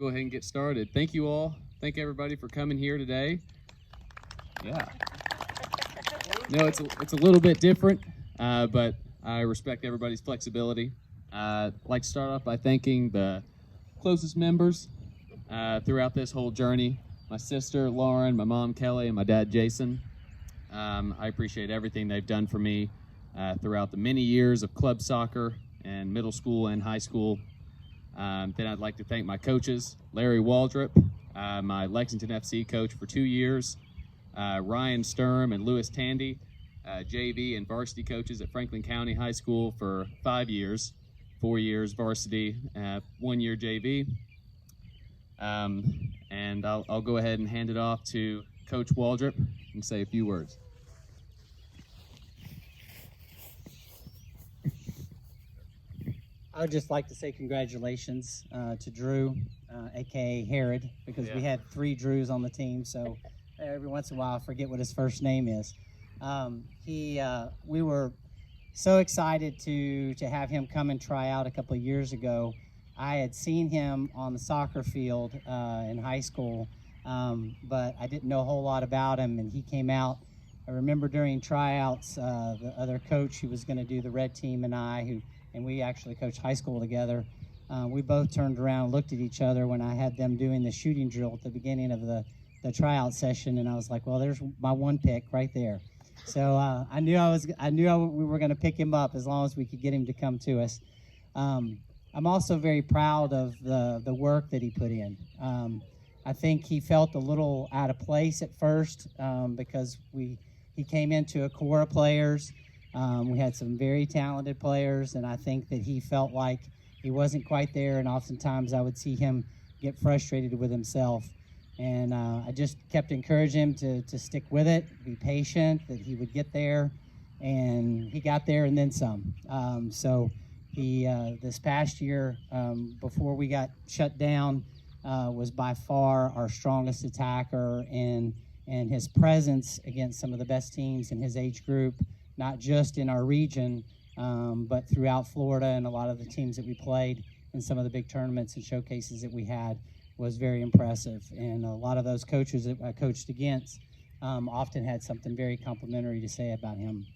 Go ahead and get started. Thank you all. Thank everybody for coming here today. Yeah. No, it's a little bit different, but I respect everybody's flexibility. I'd like to start off by thanking the closest members throughout this whole journey. My sister, Lauren, my mom, Kelly, and my dad, Jason. I appreciate everything they've done for me throughout the many years of club soccer and middle school and high school. Then I'd like to thank my coaches, Larry Waldrop, my Lexington FC coach for 2 years, Ryan Sturm and Lewis Tandy, JV and varsity coaches at Franklin County High School for 5 years, 4 years varsity, 1 year JV. And I'll go ahead and hand it off to Coach Waldrop and say a few words. I would just like to say congratulations to Drew, aka Harrod, because we had 3 Drews on the team. So every once in a while, I forget what his first name is. We were so excited to have him come and try out a couple of years ago. I had seen him on the soccer field in high school, but I didn't know a whole lot about him, and he came out. I remember during tryouts, the other coach who was going to do the red team and we actually coached high school together. We both turned around and looked at each other when I had them doing the shooting drill at the beginning of the tryout session, and I was like, well, there's my one pick right there. So I knew we were going to pick him up as long as we could get him to come to us. I'm also very proud of the work that he put in. I think he felt a little out of place at first because he came into a core of players. We had some very talented players, and I think that he felt like he wasn't quite there, and oftentimes I would see him get frustrated with himself. And I just kept encouraging him to stick with it, be patient, that he would get there, and he got there and then some. So he, this past year, before we got shut down, was by far our strongest attacker, and his presence against some of the best teams in his age group, not just in our region, but throughout Florida and a lot of the teams that we played in some of the big tournaments and showcases that we had, was very impressive. And a lot of those coaches that I coached against often had something very complimentary to say about him.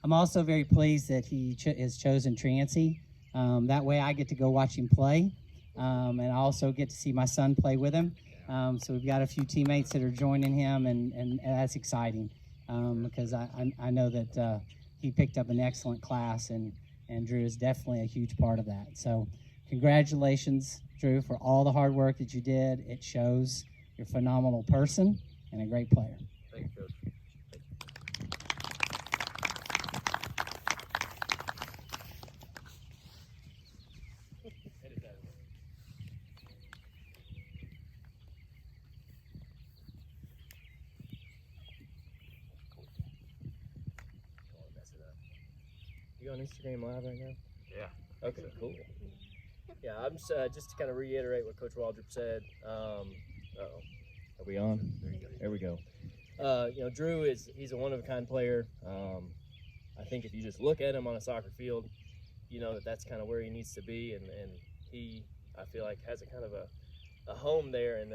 I'm also very pleased that he has chosen Transy. That way I get to go watch him play, and I also get to see my son play with him. So we've got a few teammates that are joining him, and that's exciting. Because I know that he picked up an excellent class, and Drew is definitely a huge part of that. So congratulations, Drew, for all the hard work that you did. It shows. You're a phenomenal person and a great player. Thank you, Coach. You on Instagram Live right now? Yeah. Okay, cool. Yeah, I'm just to kind of reiterate what Coach Waldrop said. Are we on? There we go. Drew he's a one-of-a-kind player. I think if you just look at him on a soccer field, you know that's kind of where he needs to be, and he, I feel like, has a kind of a home there. And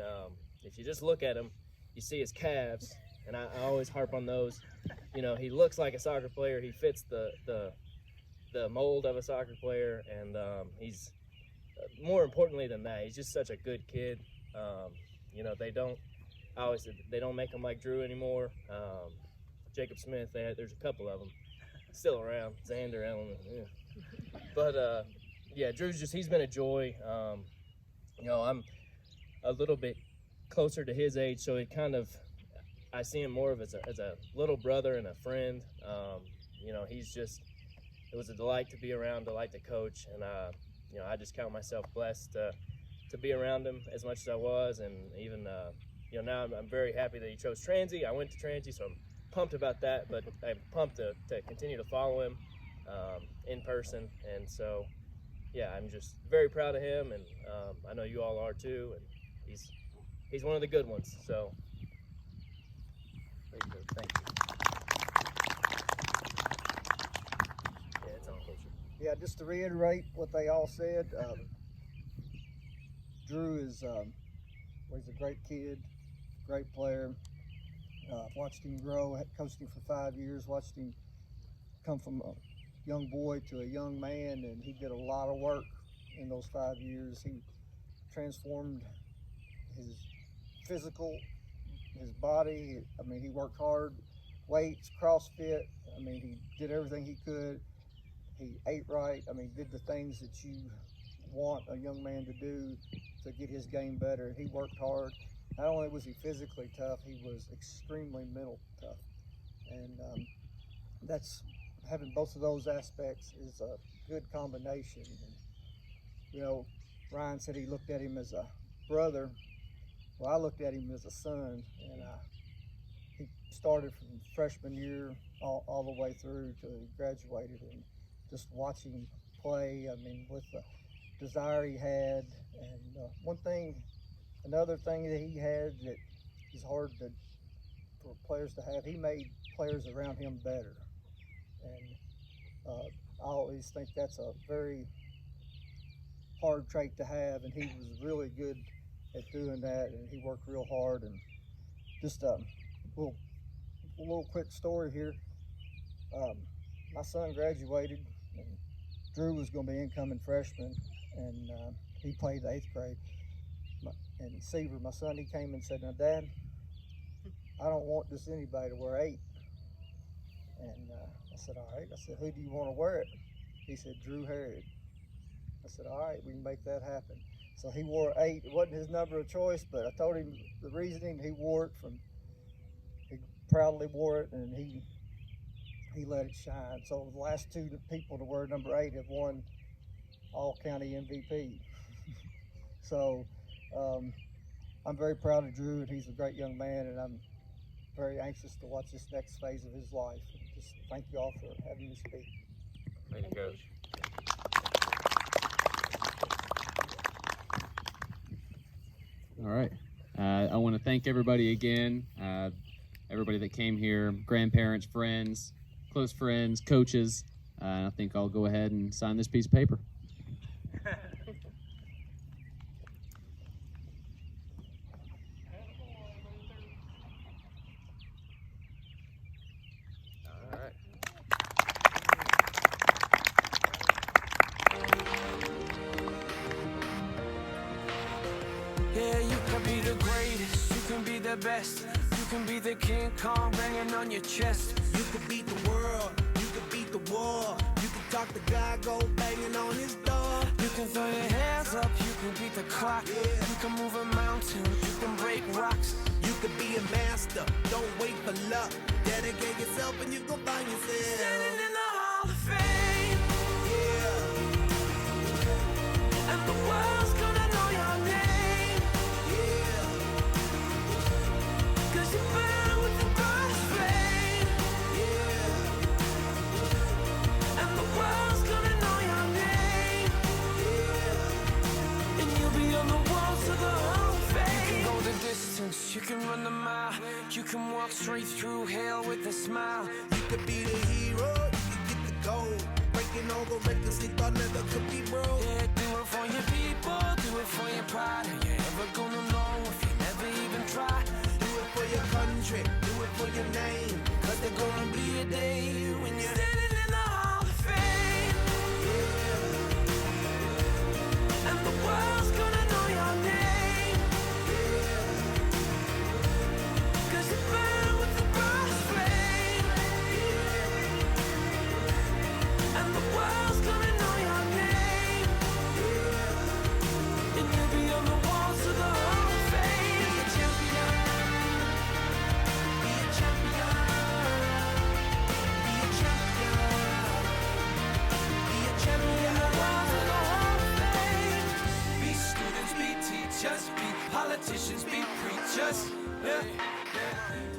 if you just look at him, you see his calves, and I always harp on those. You know, he looks like a soccer player. He fits the mold of a soccer player, and he's more importantly than that, he's just such a good kid. They don't make him like Drew anymore. Jacob Smith, there's a couple of them still around. Xander, Ellen, yeah. But Drew's he's been a joy. I'm a little bit closer to his age, so I see him more of as a little brother and a friend. It was a delight to be around, delight to coach, and I just count myself blessed to be around him as much as I was, and even now I'm very happy that he chose Transy. I went to Transy, so I'm pumped about that, but I'm pumped to continue to follow him in person, and so I'm just very proud of him, and I know you all are too, and he's one of the good ones. So thank you. Yeah, just to reiterate what they all said, Drew is well, he's a great kid, great player. I've watched him grow, coached him for 5 years, watched him come from a young boy to a young man, and he did a lot of work in those 5 years. He transformed his physical, his body. I mean, he worked hard, weights, CrossFit. I mean, he did everything he could. He ate right. I mean, did the things that you want a young man to do to get his game better. He worked hard. Not only was he physically tough, he was extremely mental tough. And that's, having both of those aspects is a good combination. And, you know, Ryan said he looked at him as a brother. Well, I looked at him as a son, and he started from freshman year all the way through to he graduated, and just watching him play, I mean, with the desire he had. And another thing that he had that is hard for players to have, he made players around him better. And I always think that's a very hard trait to have, and he was really good at doing that, and he worked real hard. And just a little quick story here. My son graduated, and Drew was going to be incoming freshman, and he played the 8th grade. And Seaver, my son, he came and said, "Now, Dad, I don't want just anybody to wear 8." And I said, "All right." I said, "Who do you want to wear it?" He said, "Drew Harrod." I said, "All right, we can make that happen." So he wore 8. It wasn't his number of choice, but I told him the reasoning. He wore it he proudly wore it, and he let it shine. So the last 2 people to wear number 8 have won all county MVP. So I'm very proud of Drew, and he's a great young man, and I'm very anxious to watch this next phase of his life. And just thank you all for having me speak. Thank you, Coach. All right. I want to thank everybody again, everybody that came here, grandparents, friends, close friends, coaches. I think I'll go ahead and sign this piece of paper. All right. Yeah, you can be the greatest, you can be the best, you can be the King Kong banging on your chest. You could beat the world, you could beat the war. You could talk to God, go banging on his door. You can throw your hands up, you can beat the clock. You can move a mountain, you can break rocks. You could be a master, don't wait for luck. Dedicate yourself and you go find yourself. Standing in the Hall of Fame, Yeah, and the world's gonna know your name. yeah, 'Cause you burn with the brightest flame, yeah, and the world's gonna know your name. yeah. And you'll be on the walls of the Hall of Fame. You can go the distance, you can run the mile. You can walk straight through hell with a smile. You could be the hero, you could get the gold. Breaking all the records they thought never could be broke. Yeah, do it for your people, do it for your pride. Are you ever gonna know if you never even try? Do it for your country, do it for your name. 'Cause there's gonna be a day when you're Standing in the Hall of Fame, and the world's gonna know your name. 'Cause you burn with the brightest flame, and the world's gonna know your name. And you'll be on the walls of the Hall of Fame. Be a champion, be a champion, be a champion, be a champion. The walls of the Hall of Fame. Be students, be teachers, be politicians, be preachers. Yeah.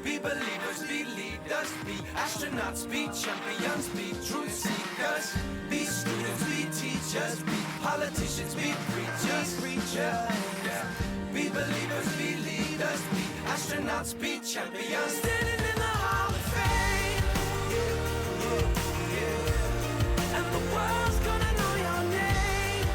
Be believers, be leaders, be astronauts, be champions, be truth seekers. Be students, be teachers, be politicians, be preachers. Yeah. Be believers, be leaders, be astronauts, be champions. Standing in the Hall of Fame, and the world's gonna know your name.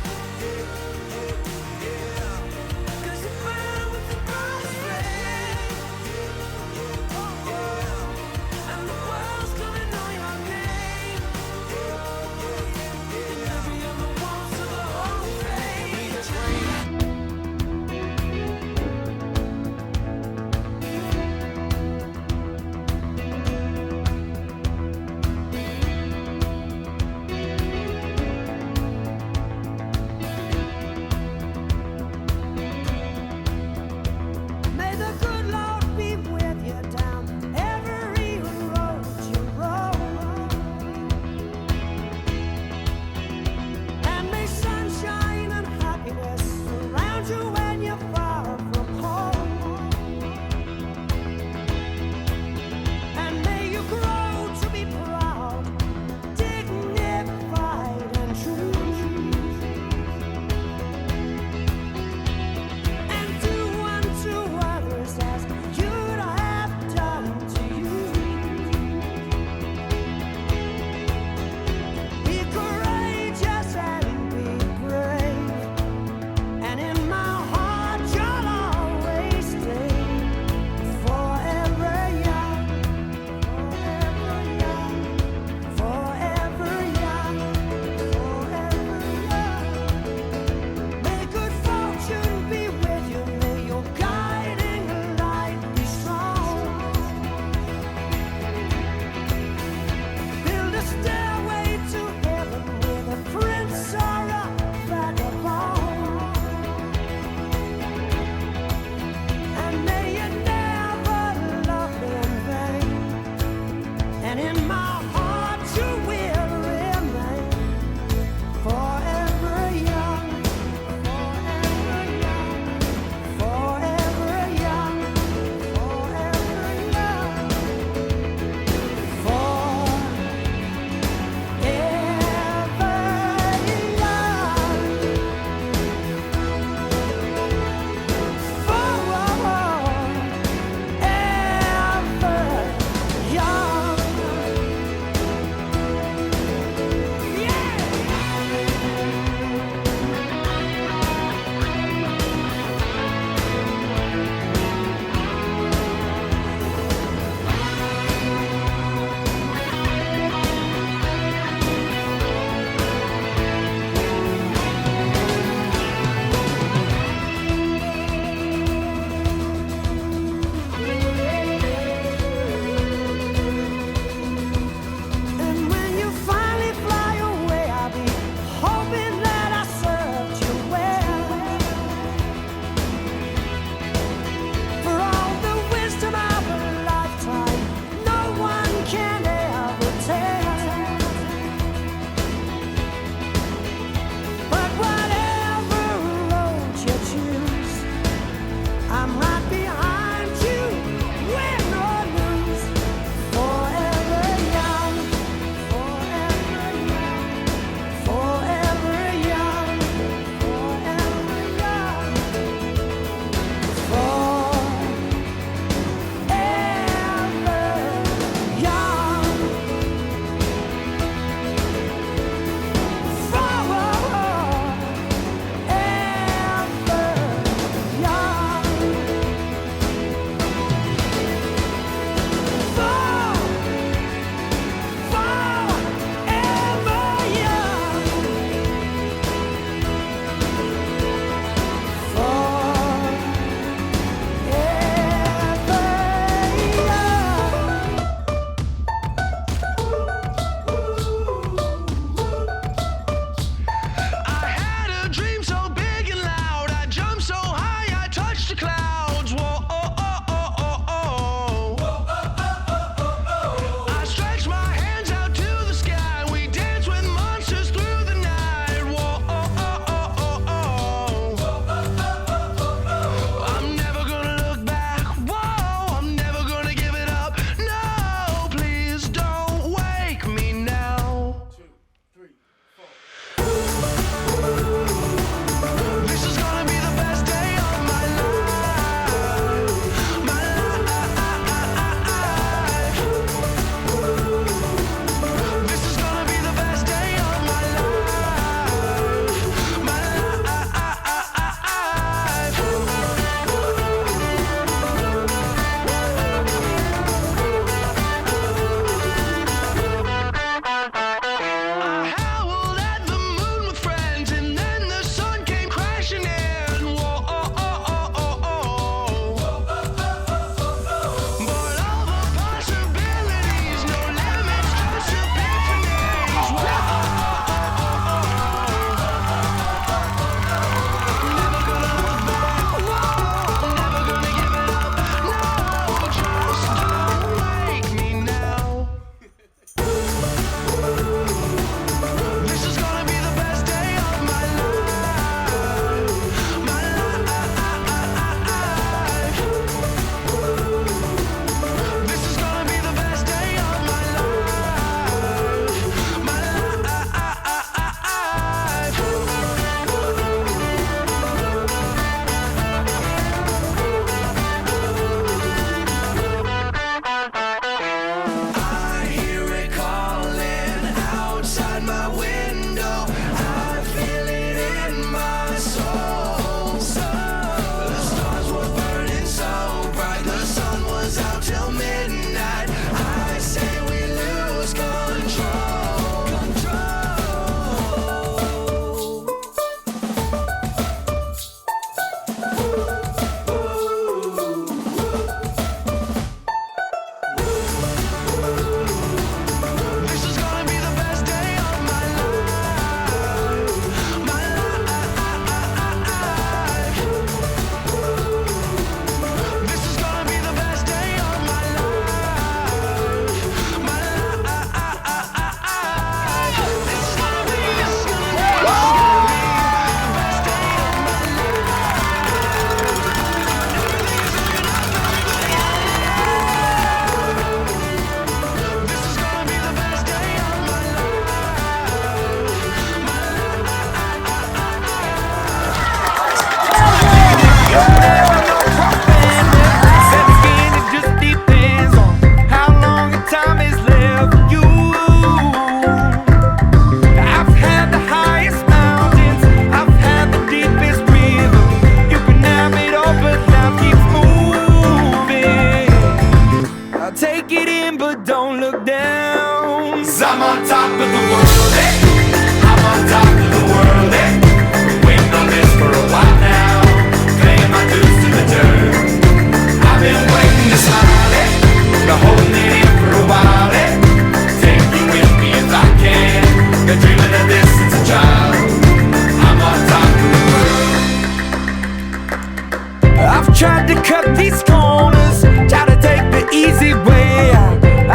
I've tried to cut these corners, try to take the easy way.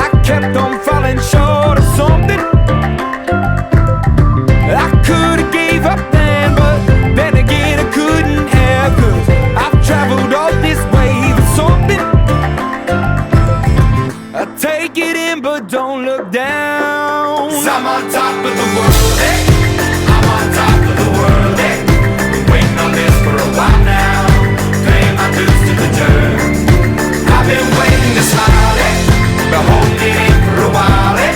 I kept on falling short of something. I could've gave up then, but then again I couldn't have, 'cause I've traveled all this way for something. I take it in but don't look down, 'cause I'm on top of the world, eh? I'm on top of the world, eh? Been waiting on this for a while now, paying my dues to the dirt. I've been waiting to smile, eh? Been holding it in for a while, eh?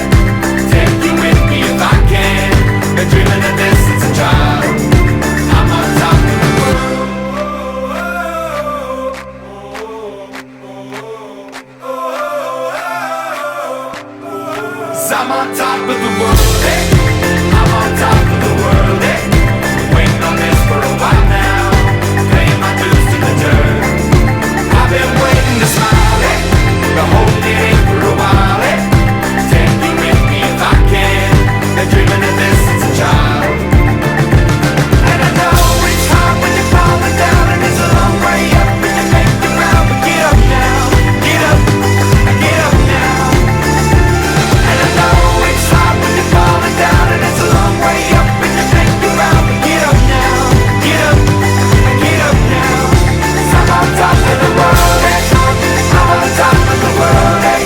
Take you with me if I can. Been dreaming of this since a child. I'm on top of the world. 'Cause I'm on top of the world, eh? I'm on top of the world, eh? Waiting on this for a while now, paying my dues to the dirt. I've been waiting to smile, eh? Been holding it in for a while, eh? Take you with me if I can. Been dreaming of this since a child. And I know it's hard when you're falling down, and it's a long way up when you make it round. But get up now, get up now. And I know it's hard when you're falling down, and it's a long way up when you make it round. But get up now, get up now. 'Cause I'm on top of the world, eh? I'm on top of the world, eh?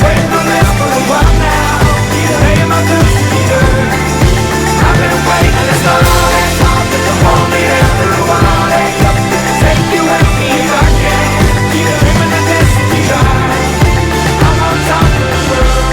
Waiting for this for a while now, paying my dues to the earth. I've been waiting this long, eh? Hold me there for a while, eh? Take you with me if I can. Dreaming of this beyond. I'm on top of the world.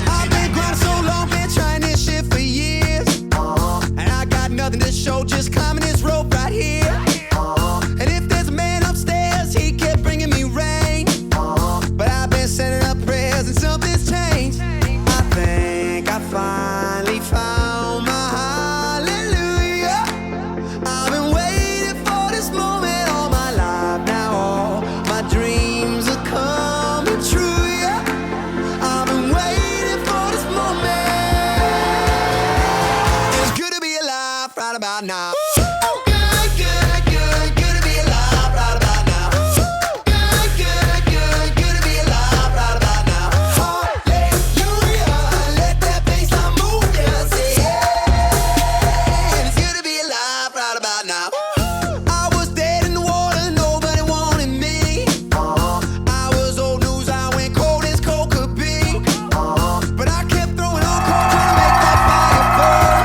I've been grinding so long, been trying this shit for years, and I got nothing to show, just climbing this rope right here. And if there's a man upstairs, he kept bringing me rain, but I've been sending up prayers and something's changed. I think I finally found my hallelujah. I've been waiting for this moment all my life now. All my dreams are coming true, yeah. I've been waiting for this moment. It's good to be alive right about now. Good, good, good, good to be alive right about now. Good, good, good, good to be alive right about now. Hallelujah, let that bassline move ya, say yeah. It's good to be alive right about now. I was dead in the water, nobody wanted me. I was old news, I went cold as cold could be. But I kept throwing on cold, trying to make that fire burn.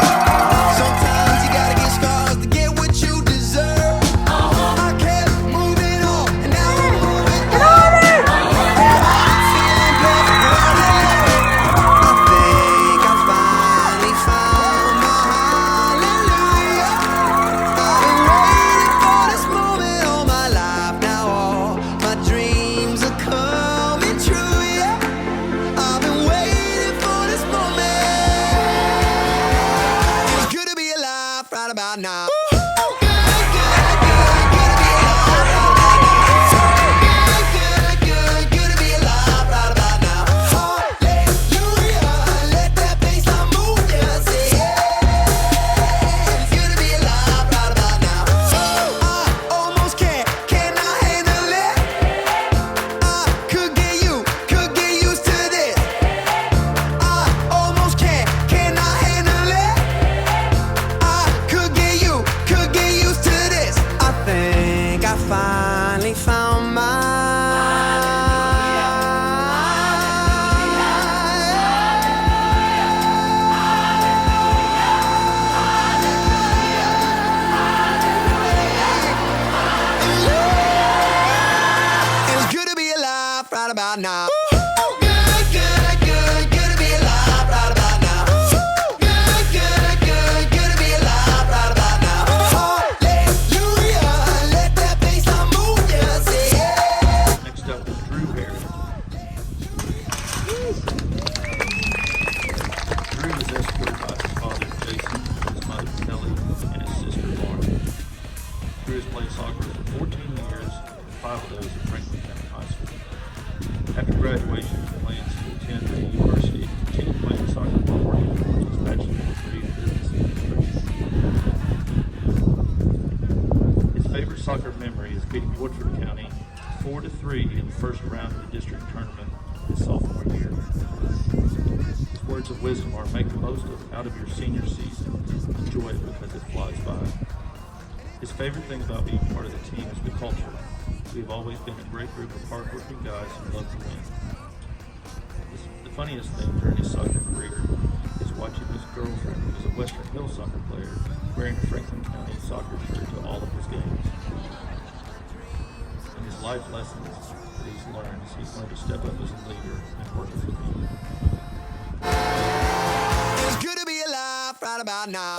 Sometimes you gotta get scars to get what you deserve. I kept moving on, and now I'm moving on. Feeling blessed, I think I finally found my hallelujah. I've been waiting for this moment all my life now. All my dreams are coming true, yeah. I've been waiting for this moment. It's good to be alive right about now. Good, good, good, good to be alive right about now. Good, good, good to be alive right about now. Hallelujah, let that bassline move ya, say yeah. It's good to be alive right about now. I almost cannot handle it. I could get used to this. I almost cannot handle it. I could get used to this. I think I finally found It's good to be alive right about now. Good, good, good, good to be alive right about now. Good, good, good, good to be alive right about now. Hallelujah, let that bassline move ya, say yeah. Next up is Drew Harrod. Drew was escorted by his father Jason, his mother Kelly, and his sister Lauren. Drew has played soccer for 14 years, 5 of those at Franklin County High School. After graduation, he plans to attend the university and continue playing soccer while working towards his bachelor's degree in business administration. His favorite soccer memory is beating Woodford County 4-3 in the first round of the district tournament his sophomore year. His words of wisdom are: make the most out of your senior season. Enjoy it because it flies by. His favorite thing about being part of the team is the culture. We've always been a great group of hardworking guys who love to win. The funniest thing during his soccer career is watching his girlfriend, who is a Western Hills soccer player, wearing a Franklin County soccer shirt to all of his games. In his life lessons that he's learned to step up as a leader and work with the team. It's good to be alive right about now.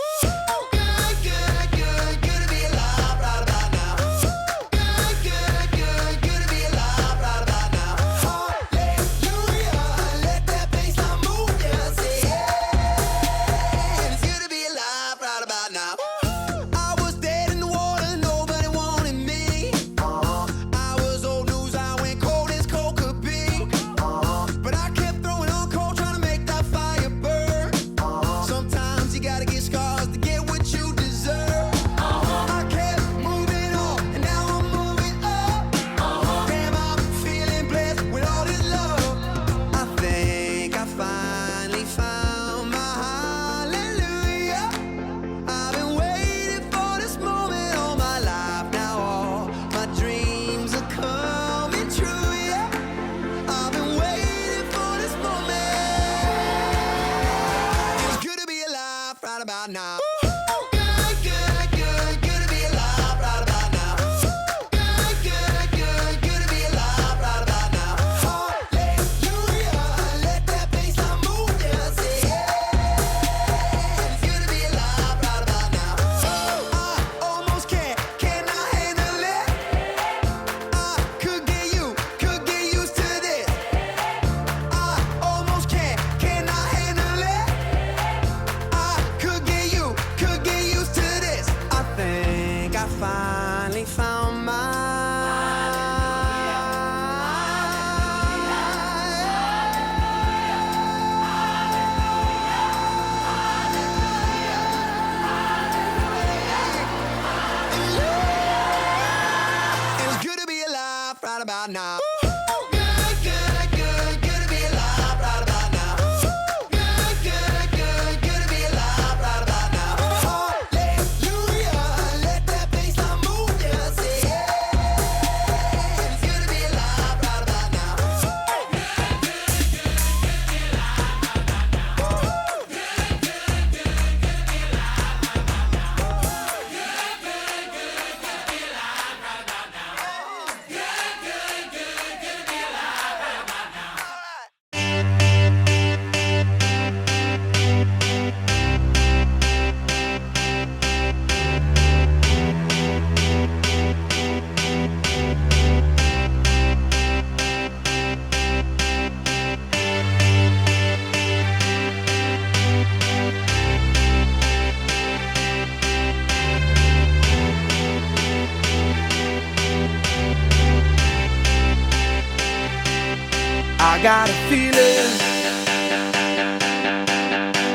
I got a feeling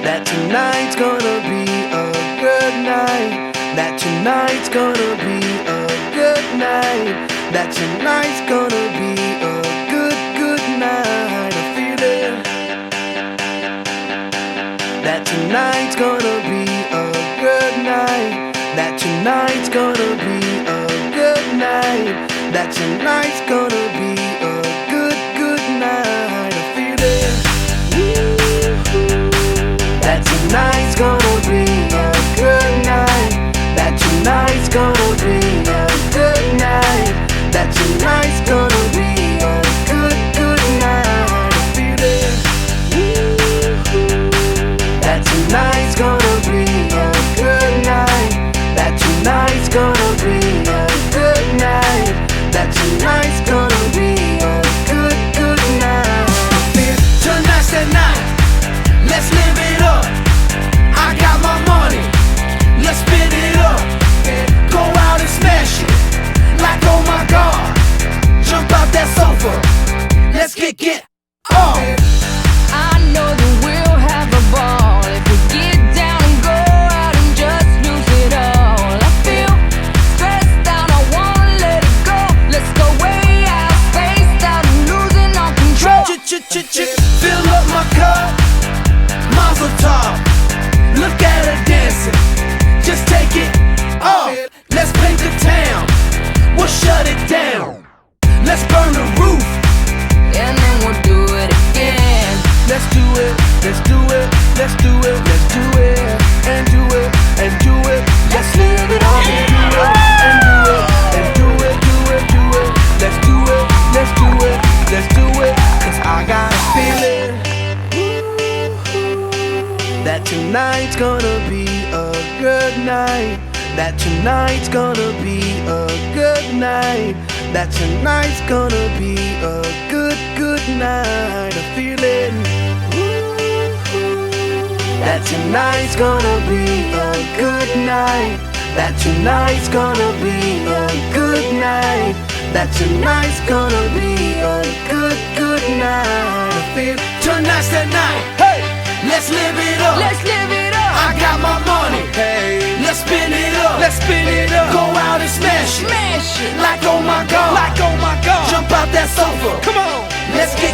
that tonight's gonna be a good night. That tonight's gonna be a good night. That tonight's gonna be a good night. A feeling that tonight's gonna be a good night. That tonight's gonna be a good night. That tonight's gonna be a good night. A feeling that tonight's gonna be a good night. That tonight's gonna be a good night. That tonight's gonna be a good night. A feeling that tonight's gonna be a good night. That tonight's gonna be a good night. That tonight's gonna be a good night. Tonight's the night, let's live it up. I got my kick it off. I know that we'll have a ball if we get down and go out and just lose it all. I feel stressed out, I wanna let it go. Let's go way out, spaced out and losing all control. Fill up my cup, Mazel tov. Look at her dancing, just take it off. Let's paint the town, we'll shut it down. Let's burn the roof, And then we'll do it again. let's do it, let's do it, let's do it, let's do it, and do it, and do it. Let's live it up and do it, and do it, and do it, do it, do it. Let's do it, let's do it, let's do it. 'Cause I got a feeling that tonight's gonna be a good night. That tonight's gonna be a good night. That tonight's gonna be a good, good night. A feeling that tonight's gonna be a good night. That tonight's gonna be a good night. That tonight's gonna be a good, good night. I feel tonight's the night. Hey, let's live it up. Let's live it up. I got my money. Hey, let's spin it up. Let's spin it up. Go out and smash it. Smash it. Like oh my god. Like oh my god. Jump out that sofa. Come on. Let's get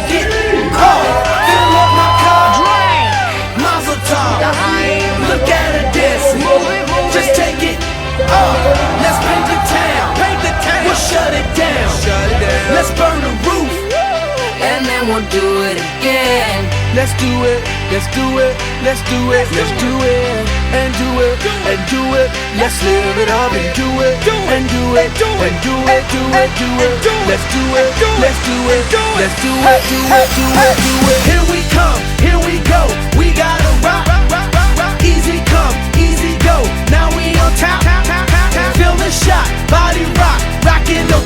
oh. Fill up my car. Drink. Mazel tov. Look at her dancing. Just take it off. Let's paint the town. Paint the town. We'll shut it down. Shut it down. Let's burn the roof. And then we'll do it again. Let's do it, let's do it, let's do it, let's do it, and do it, and do it. Let's live it up and do it, and do it, and do it, do it, do it. Let's do it, let's do it, let's do it, do it, do it, do it. Here we come, here we go. We gotta rock, easy come, easy go. Now we on top, feel the shot, body rock, rockin' the.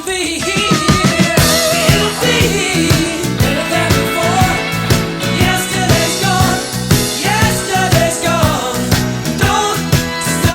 Be here.